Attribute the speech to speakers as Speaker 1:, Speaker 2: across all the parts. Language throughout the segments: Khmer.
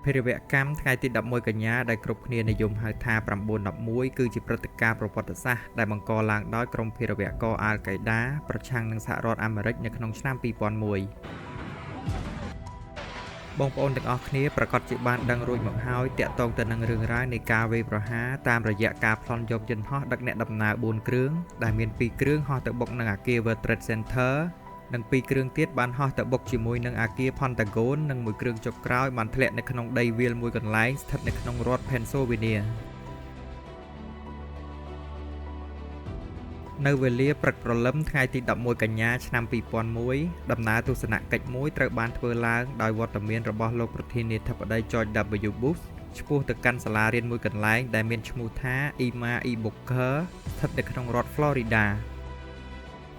Speaker 1: ភេរវកម្មថ្ងៃទី11កញ្ញាដែលគ្រប់គ្នានិយមហៅថា911គឺជាព្រឹត្តិការណ៍ប្រវត្តិសាស្ត្រដែលបង្កឡើងដោយក្រុមភេរវករអាល់កៃដាប្រឆាំងនឹងសហរដ្ឋអាមេរិកនៅក្នុងឆ្នាំ2001បងប្អូនទាំងអស់គ្នាប្រកាសជាបានដឹងរួចមកហើយតាក់ទងទៅនឹងរឿងរ៉ាវនៃការវាយប្រហារតាមរយៈការប្លន់យកយន្តហោះដឹកអ្នកដំណើរ4គ្រឿងដែលមាន2គ្រឿងហោះទៅបុកនឹងអគារ World Trade Center និង2គ្រឿងទៀតបានហោះទៅបុកជាមួយនឹងអគារ Pentagon និងមួយគ្រឿងចុងក្រោយបានធ្លាក់នៅក្នុងដីវាលមួយកន្លែងស្ថិតនៅក្នុងរដ្ឋ Pennsylvania នៅវេលាព្រឹកព្រលឹមថ្ងៃទី11កញ្ញាឆ្នាំ2001ដំណើរទស្សនកិច្ចមួយត្រូវបានធ្វើឡើងដោយវត្តមានរបស់លោកប្រធានាធិបតី George W. Bush ឆ្ពោះទៅកាន់សាលារៀនមួយកន្លែងដែលមានឈ្មោះថា Emma E. Booker ស្ថិតនៅក្នុងរដ្ឋ Florida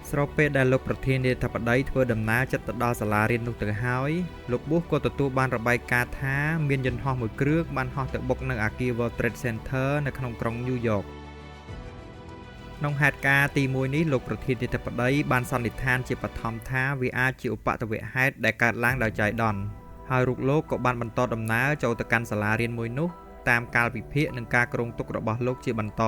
Speaker 1: ស្របពេលដែលលោកប្រធានាធិបតីធ្វើដំណើរជិតទៅដល់សាលារៀននោះទៅហើយលោក Bush ក៏ទទួលបានរបាយការណ៍ថាមានយន្តហោះមួយគ្រឿងបានហោះទៅបុកនៅអគារ World Trade Center នៅក្នុងក្រុង New York ក្នុងហេតុការណ៍ទី1នេះលោកប្រធានាធិបតីបានសន្និដ្ឋានជាបឋមថាវាអាចជាឧបទ្ទវហេតុដែលកើតឡើងដោយចៃដន្យហើយរូបលោកក៏បានបន្តដំណើរចូលទៅកាន់សាលារៀនមួយនោះតាមកាលវិភាគនិងការគ្រោងទុករបស់លោកជាបន្ត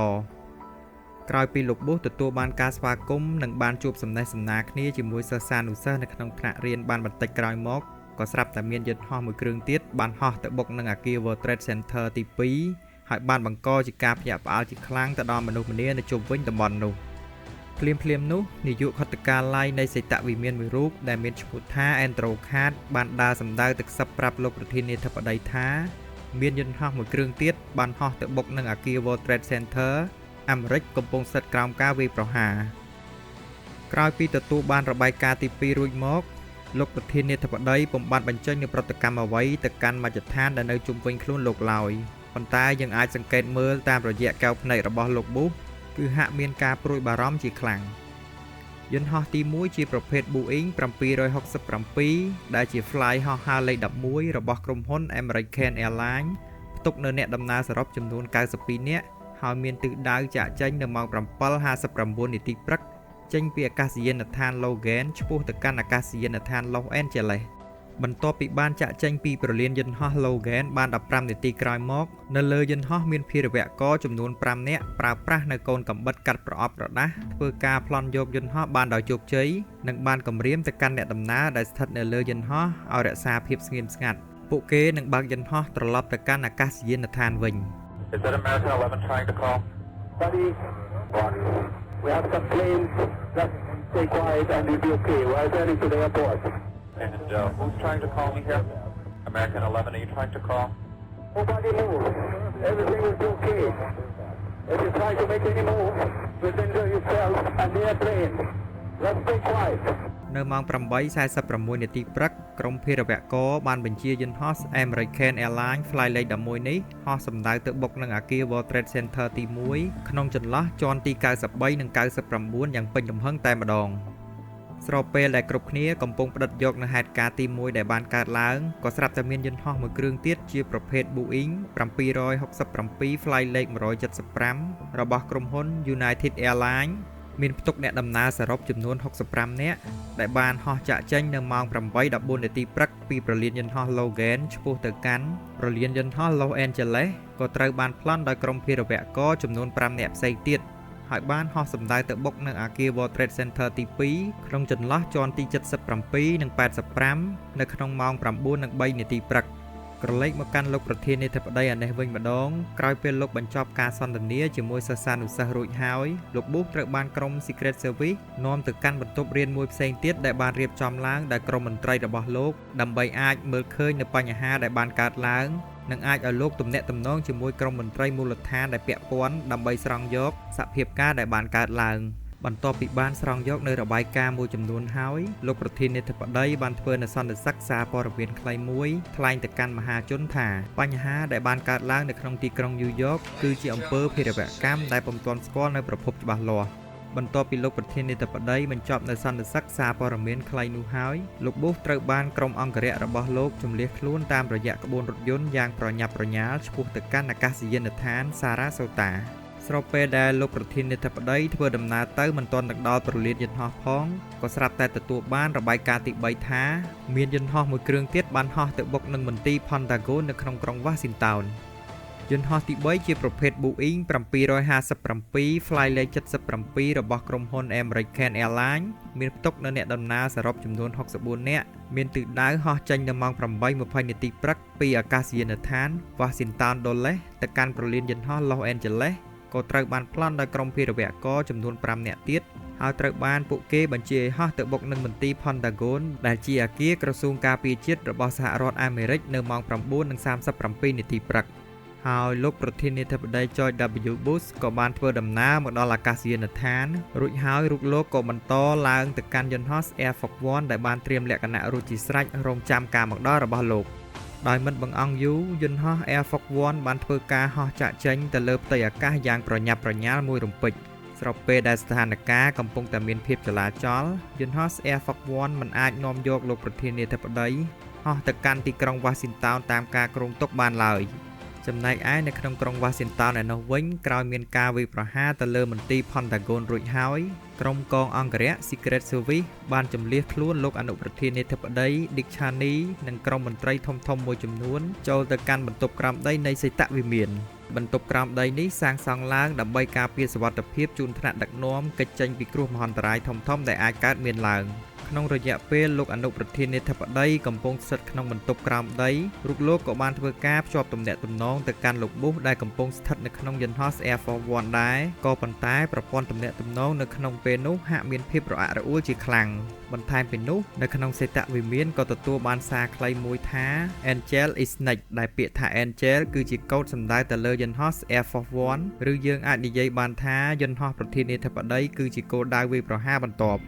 Speaker 1: ក្រោយពីលោក Bush ទទួលបានការស្វាគមន៍និងបានជួបសំណេះសំណាលគ្នាជាមួយសិស្សានុសិស្សនៅក្នុងថ្នាក់រៀនបានបន្តិចក្រោយមកក៏ស្រាប់តែមានយន្តហោះមួយគ្រឿងទៀតបានហោះទៅបុកនឹងអគារ World Trade Center ទី2ហើយបានបង្កជាការភ្ញាក់ផ្អើលជាខ្លាំងទៅដល់មនុស្សម្នានៅជុំវិញតំបន់នោះភ្លាមនោះនាយកហត្ថកាល័យនៃសីតវិមានមួយរូបដែលមានឈ្មោះថា Andrew Card បានដើរសម្ដៅទឹកសឹបប្រាប់លោកប្រធានាធិបតីថាមានយន្តហោះមួយគ្រឿងទៀតបានហោះទៅបុកនឹងអគារ World Trade Center អាមេរិកកំពុងស្ថិតក្រោមការវាយប្រហារក្រោយពីទទួលបានរបាយការណ៍ទី2រួចមកលោកប្រធានាធិបតីពុំបានបញ្ចេញនូវប្រតិកម្មអ្វីទៅកាន់មជ្ឈដ្ឋានដែលនៅជុំវិញខ្លួនលោកឡើយប៉ុន្តែយើងអាចសង្កេតមើលតាមរយៈកែវភ្នែករបស់លោក Bush គឺហាក់មានការព្រួយបារម្ភជាខ្លាំងយន្តហោះទី1ជាប្រភេទ Boeing 767ដែលជា Fly ហោះហើរលេខ11របស់ក្រុមហ៊ុន American Airlines ផ្ទុកនៅអ្នកដំណើរសរុបចំនួន92នាក់ហើយមានទិសដៅចាកចេញនៅម៉ោង 7:59 នាទីព្រឹកចេញពីអាកាសយានដ្ឋាន Logan ឆ្ពោះទៅកាន់អាកាសយានដ្ឋាន Los Angeles បន្ទាប់ពីបានចាកចេញពីព្រលានយន្តហោះ Logan បាន15នាទីក្រោយមកនៅលើយន្តហោះមានភេរវករចំនួន5នាក់ប្រើប្រាស់នៅកូនកាំបិតកាត់ប្រអប់ក្រដាសធ្វើការប្លន់យកយន្តហោះបានដោយជោគជ័យនិងបានគម្រាមទៅកាន់អ្នកដំណើរដែលស្ថិតនៅលើយន្តហោះឲ្យរក្សាភាពស្ងៀមស្ងាត់ពួកគេនឹងបើកយន្តហោះត្រឡប់ទៅកាន់អាកាសយានដ្ឋានវិញ
Speaker 2: Is that American 11 trying to call?
Speaker 3: Buddy, we have some planes. Just stay quiet and you'll be okay. We're heading to the airport.
Speaker 2: And who's trying to call me here? American 11, are you trying to call?
Speaker 3: Nobody move. Everything will be okay. If you try to make any move, you'll injure yourself and the airplane. Let's stay quiet.
Speaker 1: នៅម៉ោង 8:46 នាទីព្រឹកក្រុមភេរវករបានបញ្ជាយន្តហោះ American Airlines Flight លេខ11នេះហោះសម្ដៅទៅបុកនឹងអគារ World Trade Center ទី1ក្នុងចន្លោះជាន់ទី93និង99យ៉ាងពេញទំហឹងតែម្ដងស្របពេលដែលគ្រប់គ្នាកំពុងផ្ដិតយកនៅហេតុការណ៍ទី1ដែលបានកើតឡើងក៏ស្រាប់តែមានយន្តហោះមួយគ្រឿងទៀតជាប្រភេទ Boeing 767 Flight លេខ175របស់ក្រុមហ៊ុន United Airlinesមានផ្ទុកអ្នកដំណើរសរុបចំនួន65នាក់ដែលបានហោះចាកចេញនៅម៉ោង 8:14 នាទីព្រឹកពីព្រលានយន្តហោះ Logan ឆ្ពោះទៅកាន់ព្រលានយន្តហោះ Los Angeles ក៏ត្រូវបានប្លន់ដោយក្រុមភេរវករចំនួន5នាក់ផ្សេងទៀតហើយបានហោះសម្ដៅទៅបុកនៅអគារ World Trade Center ទី2ក្នុងចន្លោះជាន់ទី77និង85នៅក្នុងម៉ោង 9:03 នាទីព្រឹកក្រឡេកមកកាន់លោកប្រធានាធិបតីអានេះវិញម្ដងក្រោយពេលលោកបញ្ចប់ការសន្ទនាជាមួយសិស្សានុសិស្សរួចហើយលោក Bush ត្រូវបានក្រុម Secret Service នាំទៅកាន់បន្ទប់រៀនមួយផ្សេងទៀតដែលបានរៀបចំឡើងដោយក្រុមមន្ត្រីរបស់លោកដើម្បីអាចមើលឃើញនូវបញ្ហាដែលបានកើតឡើងនិងអាចឲ្យលោកទំនាក់ទំនងជាមួយក្រុមមន្ត្រីមូលដ្ឋានដែលពាក់ព័ន្ធដើម្បីស្រង់យកសភាពការណ៍ដែលបានកើតឡើងបន្ទាប់ពីបានស្រង់យកនៅរបាយការណ៍មួយចំនួនហើយលោកប្រធានាធិបតីបានធ្វើនូវសន្និសីទសារព័ត៌មានខ្លីមួយថ្លែងទៅកាន់មហាជនថាបញ្ហាដែលបានកើតឡើងនៅក្នុងទីក្រុងញូវយ៉កគឺជាអំពើភេរវកម្មដែលពុំទាន់ស្គាល់នៅប្រភពច្បាស់លាស់បន្ទាប់ពីលោកប្រធានាធិបតីបញ្ចប់នៅសន្និសីទសារព័ត៌មានខ្លីនោះហើយលោក Bush ត្រូវបានក្រុមអង្គរៈរបស់លោកជម្លៀសខ្លួនតាមរយៈក្បួនរថយន្តយ៉ាងប្រញាប់ប្រញាល់ឆ្ពោះទៅកាន់អាកាសយានដ្ឋានសារ៉ាសូតា ស្របពេលដែលលោកប្រធានាធិបតីធ្វើដំណើរទៅមិនទាន់នឹងដល់ប្រលានយន្តហោះផងក៏ស្រាប់តែទទួលបានរបាយការណ៍ទី3ថាមានយន្តហោះមួយគ្រឿងទៀតបានហោះទៅបុកនឹងមន្ទីរ Pentagon នៅក្នុងក្រុង Washington យន្តហោះទី3ជាប្រភេទ Boeing 757 Fly លេខ77របស់ក្រុមហ៊ុន American Airlines មានផ្ទុកនៅអ្នកដំណើរសរុបចំនួន64នាក់មានទិសដៅហោះចេញនៅម៉ោង 8:20 នាទីព្រឹកពីអាកាសយានដ្ឋាន Washington Dulles ទៅកាន់ប្រលានយន្តហោះ Los Angeles ក៏ត្រូវបានប្លន់ដោយក្រុមភេរវករចំនួន5នាក់ទៀតហើយត្រូវបានពួកគេបញ្ជាឲ្យហោះទៅបុកនឹងមន្ទីរ Pentagon ដែលជាអគារក្រសួងការពារជាតិរបស់សហរដ្ឋអាមេរិកនៅម៉ោង 9:37 នាទីព្រឹកហើយលោកប្រធានាធិបតី George W. Bush ក៏បានធ្វើដំណើរមកដល់អាកាសយានដ្ឋានរួចហើយរូបលោកក៏បន្តឡើងទៅកាន់យន្តហោះ Air Force One ដែលបានត្រៀមលក្ខណៈរួចជាស្រេចរងចាំការមកដល់របស់លោកដោយមិនបង្អង់យូរយន្តហោះ Air Force One បានធ្វើការហោះចាក់ចេញទៅលើផ្ទៃអាកាសយ៉ាងប្រញាប់ប្រញាល់មួយរំពេចស្របពេលដែលស្ថានភាពកំពុងតែមានភាពចលាចលយន្តហោះ Air Force One មិនអាចនាំយកលោកប្រធានាធិបតីហោះទៅកាន់ទីក្រុង Washington តាមការគ្រោងទុកបានឡើយចំណែកឯនៅក្នុងក្រុង Washington ឯនោះវិញក្រោយមានការវាយប្រហារទៅលើមន្ទីរ Pentagon រួចហើយក្រុមកងអង្គរៈ Secret Service បានជម្លៀសខ្លួនលោកអនុប្រធានាធិបតី Dick Cheney និងក្រុមមន្ត្រីធំៗមួយចំនួនចូលទៅកាន់បន្ទប់ក្រោមដីនៃសីហវិមានបន្ទប់ក្រោមដីនេះសាងសង់ឡើងដើម្បីការពារសុវត្ថិភាពជូនថ្នាក់ដឹកនាំកិច្ចចេញពីគ្រោះមហន្តរាយធំៗដែលអាចកើតមានឡើងក្នុងរយៈពេលលោកអនុប្រធានាធិបតីកំពុងស្ថិតក្នុងបន្ទប់ក្រោមដីរូបលោកក៏បានធ្វើការភ្ជាប់ទំនាក់ទំនងទៅកាន់លោក Bush ដែលកំពុងស្ថិតនៅក្នុងយន្តហោះ Air Force One ដែរក៏ប៉ុន្តែប្រព័ន្ធទំនាក់ទំនងនៅក្នុងពេលនោះហាក់មានភាពរអាក់រអួលជាខ្លាំងបន្ថែមពីនោះនៅក្នុងសេតវិមានក៏ទទួលបានសារខ្លីមួយថា Angel is next ដែលពាក្យថា Angel គឺជាកូដសំដៅទៅលើយន្តហោះ Air Force One ឬយើងអាចនិយាយបានថាយន្តហោះប្រធានាធិបតីគឺជាគោលដៅវាយប្រហារបន្ទាប់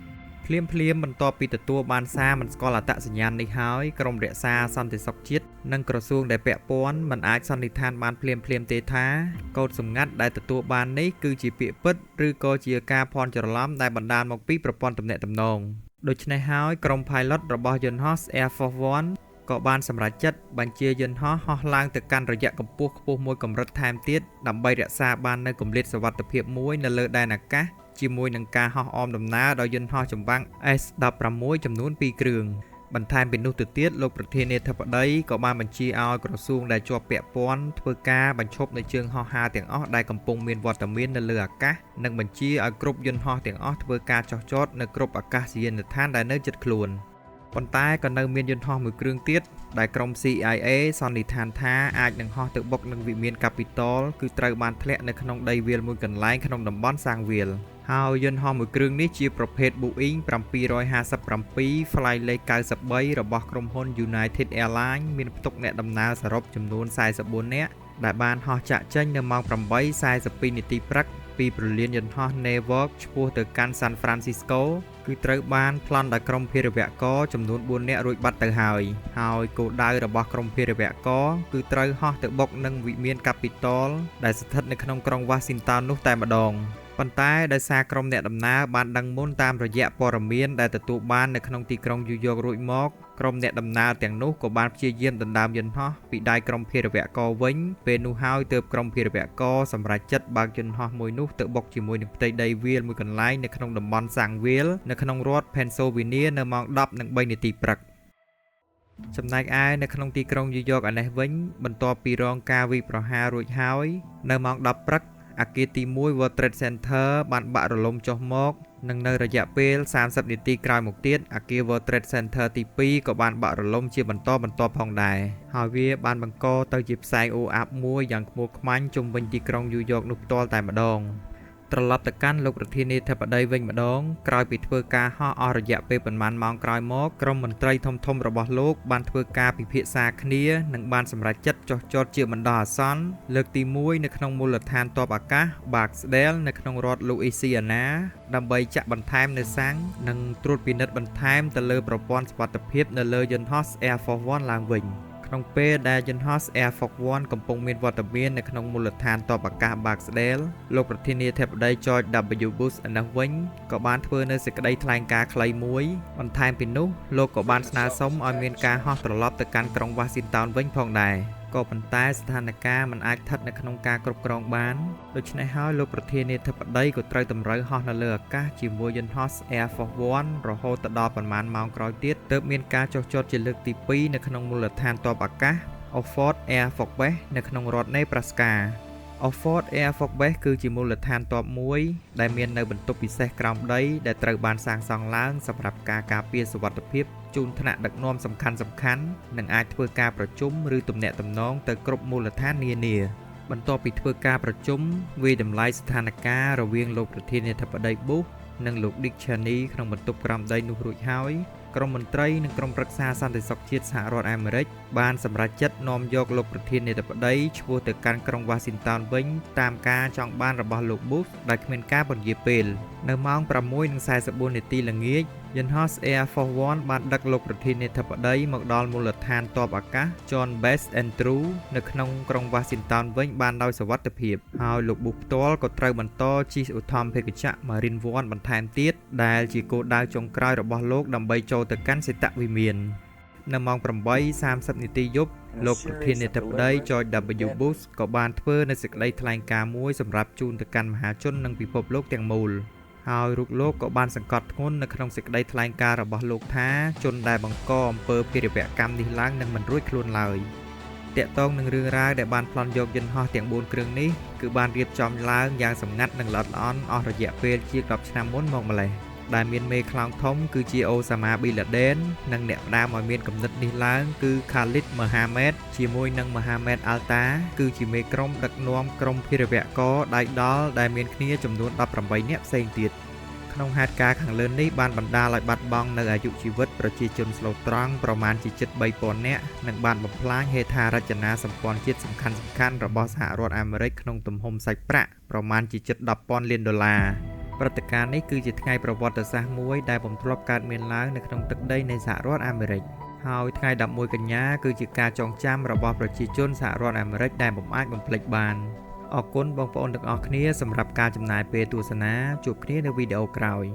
Speaker 1: ភ្លាមបន្ទាប់ពីទទួលបានសារមិនស្គាល់អត្តសញ្ញាណនេះហើយក្រុមរក្សាសន្តិសុខជាតិនិងក្រសួងដែលពាក់ព័ន្ធមិនអាចសន្និដ្ឋានបានភ្លាមទេថាកូដសម្ងាត់ដែលទទួលបាននេះគឺជាពាក្យពិតឬក៏ជាការភ័ន្តច្រឡំដែលបណ្ដាលមកពីប្រព័ន្ធទំនាក់ទំនងដូច្នេះហើយក្រុម Pilot របស់យន្តហោះ Air Force One ក៏បានសម្រេចចិត្តបញ្ជាយន្តហោះហោះឡើងទៅកាន់រយៈកម្ពស់ខ្ពស់មួយកម្រិតថែមទៀតដើម្បីរក្សាបាននូវគម្លាតសុវត្ថិភាពមួយនៅលើដែនអាកាសជាមួយនឹងការហោះអមដំណើរដោយយន្តហោះចម្បាំង S-16 ចំនួន2គ្រឿងបន្ថែមពីនោះទៅទៀតលោកប្រធានាធិបតីក៏បានបញ្ជាឲ្យក្រសួងដែលជាប់ពាក់ព័ន្ធធ្វើការបញ្ឈប់នៅជើងហោះហើរទាំងអស់ដែលកំពុងមានវត្តមាននៅលើអាកាសនិងបញ្ជាឲ្យគ្រប់យន្តហោះទាំងអស់ធ្វើការចុះចតនៅគ្រប់អាកាសយានដ្ឋានដែលនៅជិតខ្លួនប៉ុន្តែក៏នៅមានយន្តហោះមួយគ្រឿងទៀតដែលក្រុម CIA សន្និដ្ឋានថាអាចនឹងហោះទៅបុកនឹងវិមាន Capitol គឺត្រូវបានធ្លាក់នៅក្នុងដីវាលមួយកន្លែងក្នុងតំបន់សាងវាលហើយយន្តហោះមួយគ្រឿងនេះជាប្រភេទ Boeing 757 Fly លេខ93របស់ក្រុមហ៊ុន United Airlines មានផ្ទុកអ្នកដំណើរសរុបចំនួន44នាក់ដែលបានហោះចាក់ចេញនៅម៉ោង 8:42 នាទីព្រឹកពីប្រលានយន្តហោះ Newark ឆ្ពោះទៅកាន់ San Francisco គឺត្រូវបានប្លន់ដោយក្រុមភេរវករចំនួន4នាក់រួចបាត់ទៅហើយគោលដៅរបស់ក្រុមភេរវករគឺត្រូវហោះទៅបុកនឹងវិមាន Capitol ដែលស្ថិតនៅក្នុងក្រុង Washington នោះតែម្ដងប៉ុន្តែដោយសារក្រុមអ្នកដំណើរបានដឹងមុនតាមរយៈព័ត៌មានដែលទទួលបាននៅក្នុងទីក្រុង New York រួចមកក្រុមអ្នកដំណើរទាំងនោះក៏បានព្យាយាមដណ្ដើមយន្តហោះពីដៃក្រុមភេរវករវិញពេលនោះហើយទើបក្រុមភេរវករសម្រេចចិត្តបើកយន្តហោះមួយនោះទៅបុកជាមួយនឹងផ្ទៃដីវាលមួយកន្លែងនៅក្នុងតំបន់សាំងវាលនៅក្នុងរដ្ឋ Pennsylvania នៅម៉ោង 10:03 នាទីព្រឹកចំណែកឯនៅក្នុងទីក្រុង New York ឯនេះវិញបន្ទាប់ពីរងការវាយប្រហាររួចហើយនៅម៉ោង 10 ព្រឹកអគារទី1 World Trade Center បានបាក់រលំចុះមកនិងនៅរយៈពេល30នាទីក្រោយមកទៀតអគារ World Trade Center ទី2ក៏បានបាក់រលំជាបន្តបន្ទាប់ផងដែរហើយវាបានបង្កទៅជាផ្សែងអូអាប់មួយយ៉ាងខ្មុលខ្មាញ់ជុំវិញទីក្រុង New York នោះផ្ទាល់តែម្ដងត្រឡប់ទៅកាន់លោកប្រធានាធិបតីវិញម្ដងក្រោយពីធ្វើការហោះអស់រយៈពេលប៉ុន្មានម៉ោងក្រោយមកក្រុមមន្ត្រីធំៗរបស់លោកបានធ្វើការពិភាក្សាគ្នានិងបានសម្រេចចិត្តចុះចតជាបណ្ដោះអាសន្នលើកទី1នៅក្នុងមូលដ្ឋានទ័ពអាកាស Barksdale នៅក្នុងរដ្ឋ Louisiana ដើម្បីចាក់បន្ថែមនៅសាំងនិងត្រួតពិនិត្យបន្ថែមទៅលើប្រព័ន្ធសុវត្ថិភាពនៅលើយន្តហោះ Air Force One ឡើងវិញក្នុងពេលដែលយន្តហោះ Air Force One កំពុងមានវត្តមាននៅក្នុងមូលដ្ឋានទ័ពអាកាស Barksdale លោកប្រធានាធិបតី George W. Bush ឯនោះវិញក៏បានធ្វើនៅសេចក្តីថ្លែងការណ៍ខ្លីមួយបន្ថែមពីនោះលោកក៏បានស្នើសុំឲ្យមានការហោះត្រឡប់ទៅកាន់ក្រុង Washington វិញផងដែរក៏ ក៏ប៉ុន្តែស្ថានភាពមិនអាចស្ថិតនៅក្នុងការគ្រប់គ្រងបានដូច្នេះហើយលោកប្រធានាធិបតីក៏ត្រូវតម្រូវហោះនៅលើអាកាសជាមួយយន្តហោះ Air Force One រហូតដល់ប្រមាណម៉ោងក្រោយទៀតទើបមានការចុះចតជាលើកទី2នៅក្នុងមូលដ្ឋានទ័ពអាកាស Offutt Air Force Base នៅក្នុងរដ្ឋ Nebraska Offutt Air Force Base គឺជាមូលដ្ឋានទ័ពមួយដែលមាននៅបន្ទប់ពិសេសក្រោមដីដែលត្រូវបានសាងសង់ឡើងសម្រាប់ការការពារសុវត្ថិភាពជូនថ្នាក់ដឹកនាំសំខាន់ៗនិងអាចធ្វើការប្រជុំឬទំនាក់ទំនងទៅគ្រប់មូលដ្ឋាននានាបន្ទាប់ពីធ្វើការប្រជុំវាយតម្លៃស្ថានភាពរវាងលោកប្រធានាធិបតី Bush និងលោក Dick Cheney ក្នុងបន្ទប់ក្រោមដីនោះរួចហើយក្រុមមន្ត្រីនិងក្រុមប្រឹក្សាសន្តិសុខជាតិសហរដ្ឋអាមេរិកបានសម្រេចចិត្តនាំយកលោកប្រធានាធិបតីឆ្ពោះទៅកាន់ក្រុង Washington វិញតាមការចង់បានរបស់លោក Bush ដែលគ្មានការពន្យាពេលនៅម៉ោង 6:44 នាទីល្ងាចយន្តហោះ Air Force One បានដឹកលោកប្រធានាធិបតីមកដល់មូលដ្ឋានទ័ពអាកាស John Base Andrews នៅក្នុងក្រុង Washington វិញបានដោយសុវត្ថិភាពហើយលោក Bush ផ្ទាល់ក៏ត្រូវបន្តជិះឧទ្ធម្ភាគចក្រ Marine One បន្ថែមទៀតដែលជាគោលដៅចុងក្រោយរបស់លោកដើម្បីចូលទៅកាន់សេតវិមាននៅម៉ោង 8:30 នាទីយប់លោកប្រធានាធិបតី George W. Bush ក៏បានធ្វើនៅសេចក្តីថ្លែងការណ៍មួយសម្រាប់ជូនទៅកាន់មហាជននិងពិភពលោកទាំងមូលហើយរូបលោកក៏បានសង្កត់ធ្ងន់នៅក្នុងសេចក្តីថ្លែងការណ៍របស់លោកថាជនដែលបង្កអំពើភេរវកម្មនេះឡើងនឹងមិនរួចខ្លួនឡើយតាក់ទងនឹងរឿងរ៉ាវដែលបានប្លន់យកយន្តហោះទាំង4គ្រឿងនេះគឺបានរៀបចំឡើងយ៉ាងសម្ងាត់និងល្អិតល្អន់អស់រយៈពេលជាង10ឆ្នាំមុនមកម្ល៉េះដែលមានមេខ្លោងធំគឺជាអូសាម៉ាប៊ីនឡាដេននិងអ្នកផ្ដើមឲ្យមានគំនិតនេះឡើងគឺខាលីតមហាម៉េតជាមួយនឹងមហាម៉េតអាល់តាគឺជាមេក្រុមដឹកនាំក្រុមភេរវករដៃដល់ដែលមានគ្នាចំនួន18នាក់ផ្សេងទៀតក្នុងហេតុការណ៍ខាងលើនេះបានបណ្ដាលឲ្យបាត់បង់នៅអាយុជីវិតប្រជាជនស្លូតត្រង់ប្រមាណជាជិត 3000 នាក់និងបានបំផ្លាញហេដ្ឋារចនាសម្ព័ន្ធជាតិសំខាន់ៗរបស់សហរដ្ឋអាមេរិកក្នុងទំហំសាច់ប្រាក់ប្រមាណជាជិត $10,000 លានព្រឹត្តិការណ៍នេះគឺជាថ្ងៃប្រវត្តិសាស្ត្រមួយដែលពុំធ្លាប់កើតមានឡើងនៅក្នុងទឹកដីនៃសហរដ្ឋអាមេរិកហើយថ្ងៃ11កញ្ញាគឺជាការចងចាំរបស់ប្រជាជនសហរដ្ឋអាមេរិកដែលពុំអាចបំភ្លេចបានអរគុណបងប្អូនទាំងអស់គ្នាសម្រាប់ការចំណាយពេលទស្សនាជួបគ្នានៅវីដេអូក្រោយ